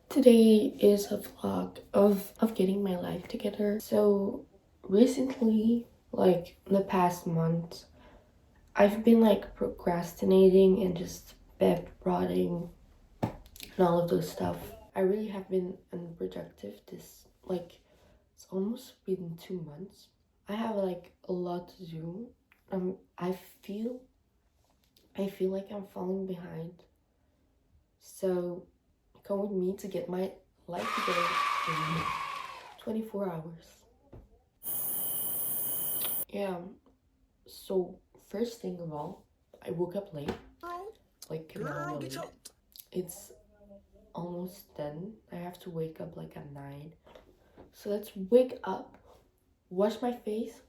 Today is a vlog of getting my life together. So recently, like in the past month, I've been like procrastinating and just bed rotting and all of those stuff. I really have been unproductive this it's almost been 2 months. I have like a lot to do. I feel like I'm falling behind. So come with me to get my life together in 24 hours. Yeah, so first thing of all, I woke up late, like phenomenally late. It's almost 10. I have to wake up like at 9. So let's wake up, wash my face,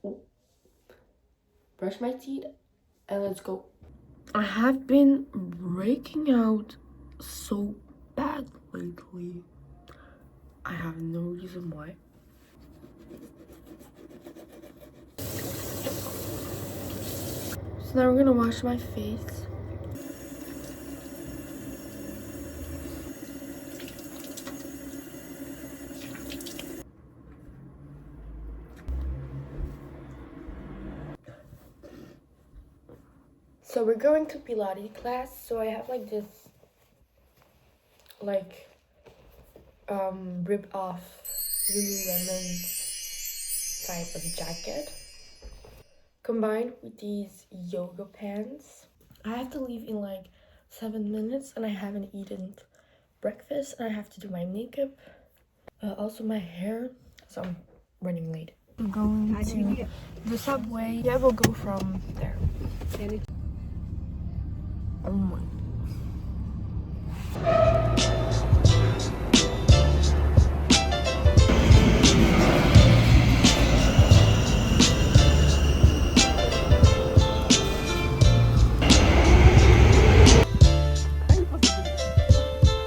brush my teeth, and let's go. I have been breaking out so bad lately. I have no reason why. So now we're gonna wash my face. So we're going to Pilates class. So I have like this ripped off Lululemon type of jacket combined with these yoga pants. I have to leave in like 7 minutes and I haven't eaten breakfast and I have to do my makeup, also my hair, so I'm running late. I'm going to the subway. Yeah, we'll go from there. Oh my.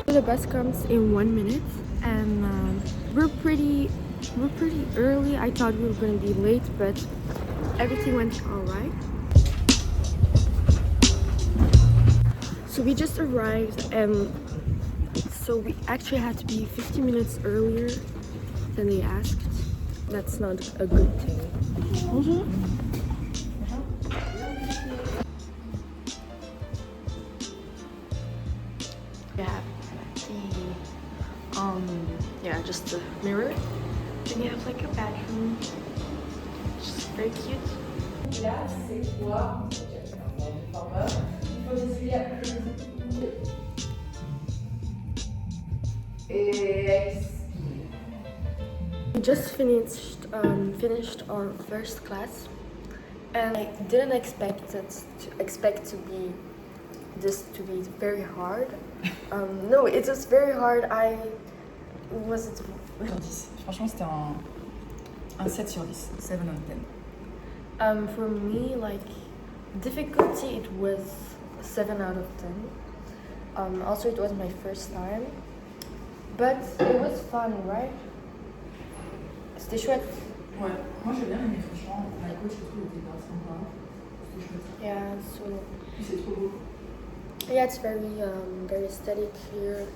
The bus comes in 1 minute and we're pretty early. I thought we were going to be late, but everything went all right. So we just arrived and so we actually had to be 50 minutes earlier than they asked. That's not a good thing. Bonjour. Yeah, just the mirror. Then you have like a bathroom, which is very cute. Là, c'est quoi? Il faut essayer après. We just finished our first class, and I didn't expect to be very hard. No, it was very hard. Was it? Sur 10. Franchement, c'était un 7 sur 10. 7 on 10. For me, like difficulty, it was 7 out of 10. Also, it was my first time, but it was fun, right? C'était chouette. Ouais, moi j'ai bien aimé, franchement. La coach, je trouve, était grave sympa. C'était chouette. Yeah, so. Puis c'est trop beau. Yeah, it's very aesthetic here.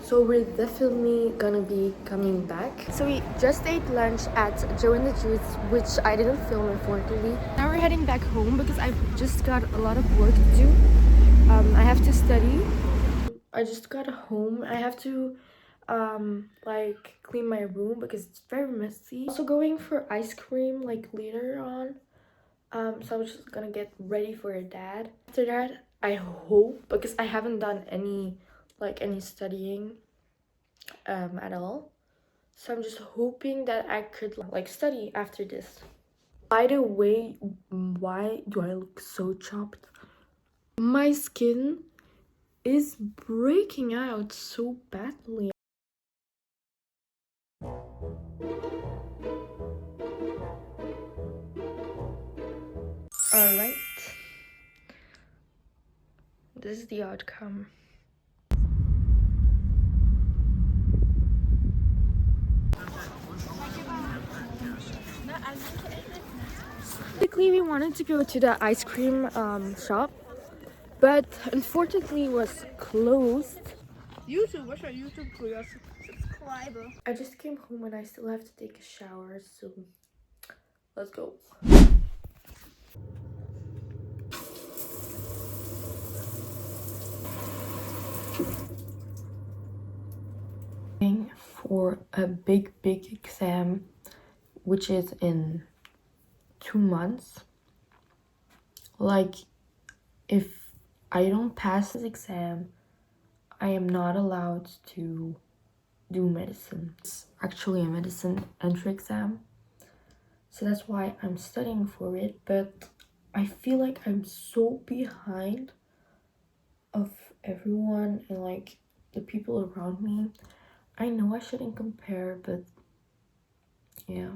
So we're definitely gonna be coming back. So we just ate lunch at Joe and the Juice, which I didn't film, unfortunately. Now we're heading back home because I've just got a lot of work to do. I have to study. I just got home. I have to like clean my room because it's very messy. Also going for ice cream like later on. So I'm just gonna get ready for a dad. After that, I hope, because I haven't done any studying at all, so I'm just hoping that I could like study after this. By the way, why do I look so chopped? My skin is breaking out so badly. All right, this is the outcome. Basically, we wanted to go to the ice cream shop, but unfortunately it was closed. YouTube, what's your YouTube for your subscriber? I just came home and I still have to take a shower, so let's go. For a big exam, which is in 2 months. Like, if I don't pass this exam, I am not allowed to do medicine. It's actually a medicine entry exam, so that's why I'm studying for it. But I feel like I'm so behind of everyone and like the people around me. I know I shouldn't compare, but yeah.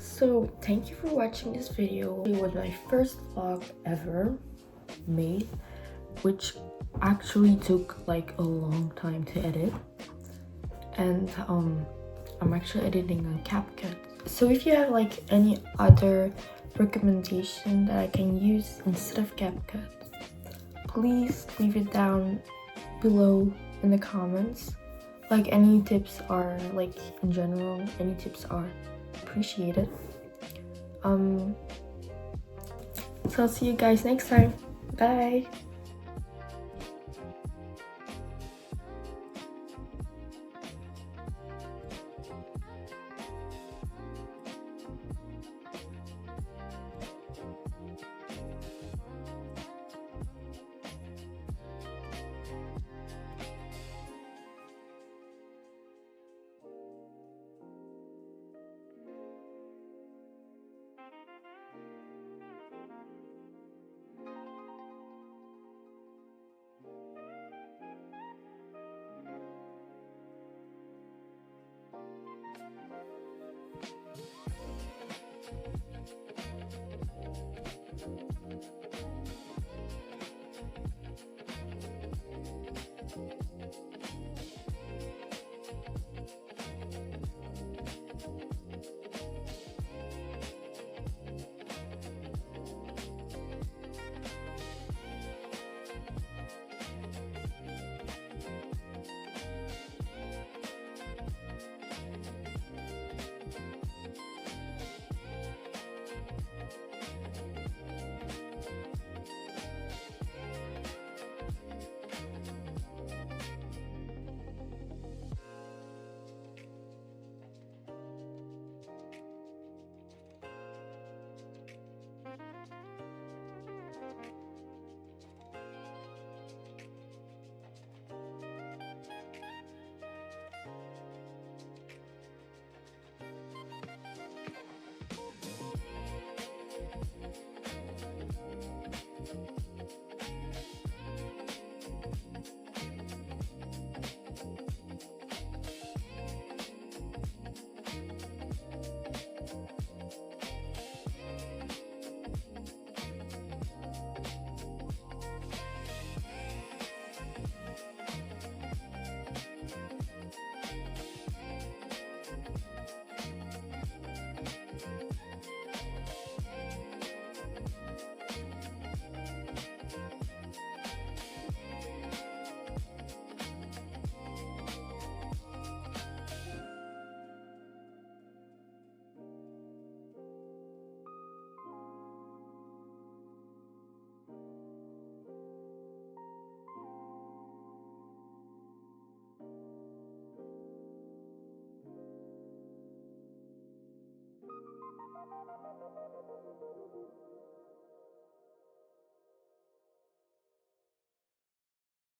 So thank you for watching this video. It was my first vlog ever made, which actually took like a long time to edit, and I'm actually editing on Capcut. So if you have like any other recommendation that I can use instead of Capcut, please leave it down below in the comments. Like, any tips are, like, in general, any tips are appreciated. So I'll see you guys next time. Bye.